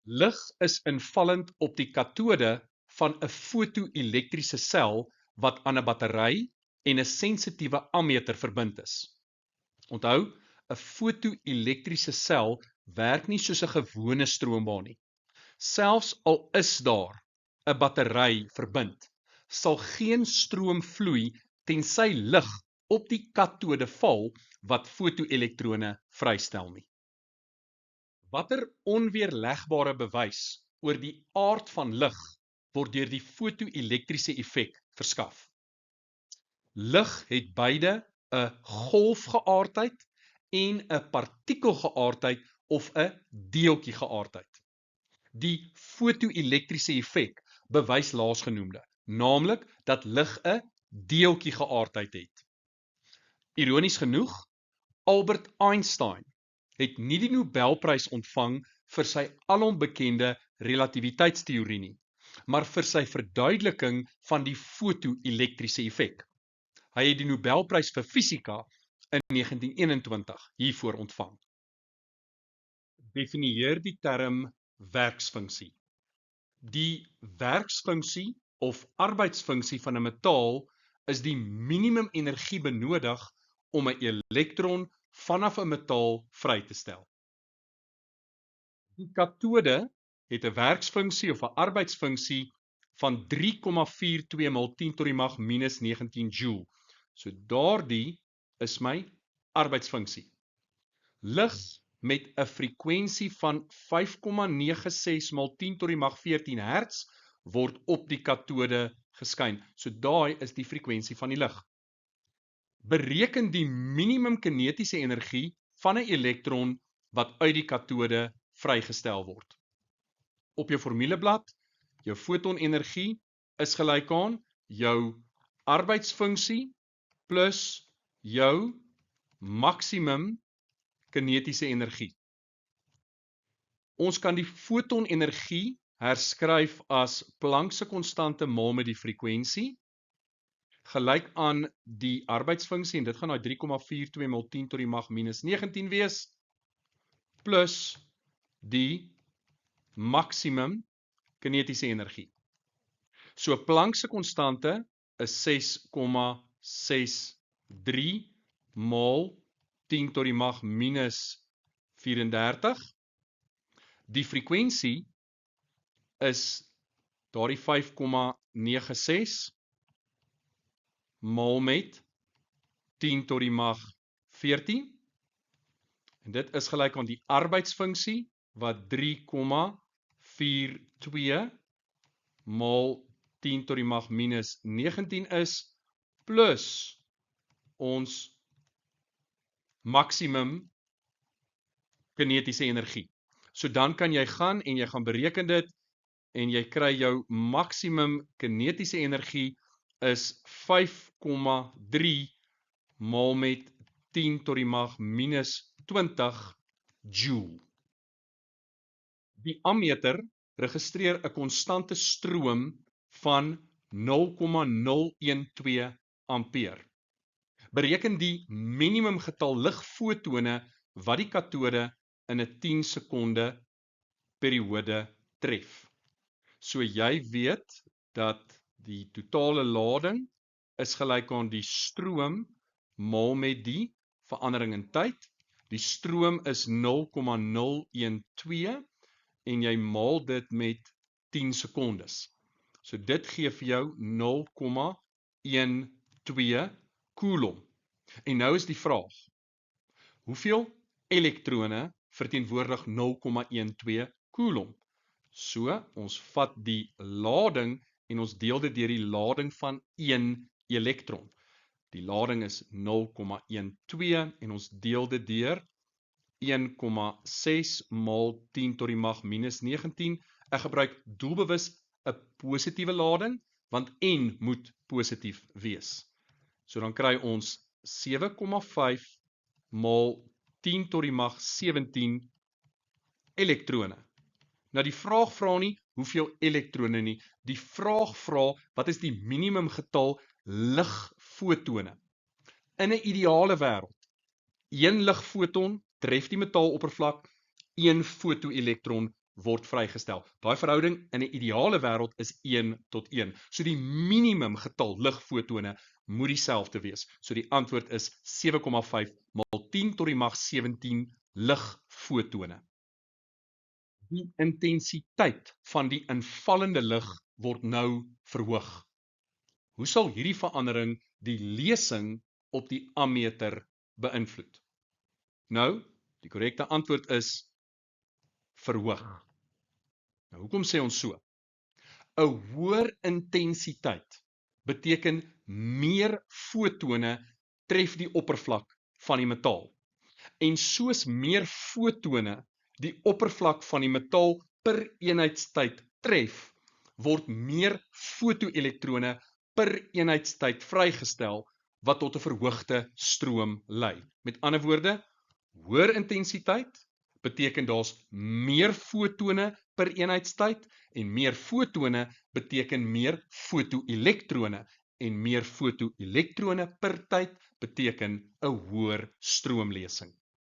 Lig is invallend op die katode van 'n foto-elektriese sel wat aan 'n battery en 'n sensitiewe ammeter verbind is. Onthou, 'n foto-elektriese sel werk nie soos 'n gewone stroombaan nie. Selfs al is daar 'n battery verbind, sal geen stroom vloei tensy lig op die katode val wat foto-elektrone vrystel nie. Watter onweerlegbare bewys oor die aard van lig word deur die foto-elektriese effek verskaf? Lig het beide 'n golfgeaardheid en 'n partikelgeaardheid of 'n deeltjiegeaardheid. Die foto-elektriese effek bewys laasgenoemde, naamlik dat lig 'n deeltjiegeaardheid het. Ironies genoeg, Albert Einstein het nie die Nobelprys ontvang vir sy alom bekende relativiteitsteorie nie, maar vir sy verduideliking van die foto-elektriese effek. Hy het die Nobelprys vir fisika in 1921 hiervoor ontvang. Definieer die term werksfunksie. Die werksfunksie of arbeidsfunksie van 'n metaal is die minimum energie benodig om 'n elektron vanaf 'n metaal vry te stel. Die katode het 'n werksfunksie of 'n arbeidsfunksie van 3,42 mol 10 tot die mag minus 19 joule. So daardie is my arbeidsfunksie. Lig met 'n frekwensie van 5,96 mol 10 tot die mag 14 Hz word op die katode geskyn. So daai is die frekwensie van die lig. Bereken die minimum kinetiese energie van 'n elektron wat uit die katode vrygestel word. Op jou formuleblad, jou fotonenergie is gelyk aan jou arbeidsfunksie plus jou maksimum kinetiese energie. Ons kan die fotonenergie herskryf as Planck se konstante maal met die frekwensie, gelyk aan die arbeidsfunksie, en dit gaan nou 3,42 mol 10 tot die mag minus 19 wees, plus die maksimum kinetiese energie. So Planck se konstante is 6,63 mol 10 tot die mag minus 34. Die frekwensie is daardie 5,96 maal met 10 tot die mag 14. En dit is gelyk aan die arbeidsfunksie wat 3,42 maal 10 tot die mag minus 19 is, plus ons maksimum kinetiese energie. So dan kan jy gaan en jy gaan bereken dit en jy kry jou maksimum kinetiese energie is 5,3 maal met 10 tot die mag minus 20 joule. Die ammeter registreer 'n konstante stroom van 0,012 ampere. Bereken die minimum getal ligfotone wat die katode in 'n 10 sekonde periode tref. So jy weet dat die totale lading is gelyk aan die stroom maal met die verandering in tyd. Die stroom is 0,012 en jy maal dit met 10 sekondes. So dit gee vir jou 0,12 coulomb. En nou is die vraag, hoeveel elektrone verteenwoordig 0,12 coulomb? So, ons vat die lading en ons deel dit deur die lading van 1 elektron. Die lading is 0,12 en ons deel dit deur 1,6 maal 10 tot die mag minus 19. Ek gebruik doelbewus 'n positiewe lading, want N moet positief wees. So dan kry ons 7,5 maal 10 tot die mag 17 elektrone. Nou die vraag vra nie hoeveel elektrone nie, die vraag vra wat is die minimum getal ligfotone. In 'n ideale wêreld, 1 ligfoton tref die metaaloppervlak, 1 fotoelektron word vrygestel. Daai verhouding in 'n ideale wêreld is 1:1. So die minimum getal ligfotone moet dieselfde wees. So die antwoord is 7,5 maal 10 tot die mag 17 ligfotone. Die intensiteit van die invallende lig word nou verhoog. Hoe sal hierdie verandering die lesing op die ammeter beïnvloed? Nou, die korrekte antwoord is verhoog. Nou, hoekom sê ons so? 'n Hoër intensiteit beteken meer fotone tref die oppervlak van die metaal. En soos meer fotone die oppervlak van die metaal per eenheidstyd tref, word meer fotoelektrone per eenheidstyd vrygestel wat tot 'n verhoogde stroom lei. Met ander woorde, hoër intensiteit beteken daar's meer fotone per eenheidstyd en meer fotone beteken meer fotoelektrone en meer fotoelektrone per tyd beteken 'n hoër stroomlesing.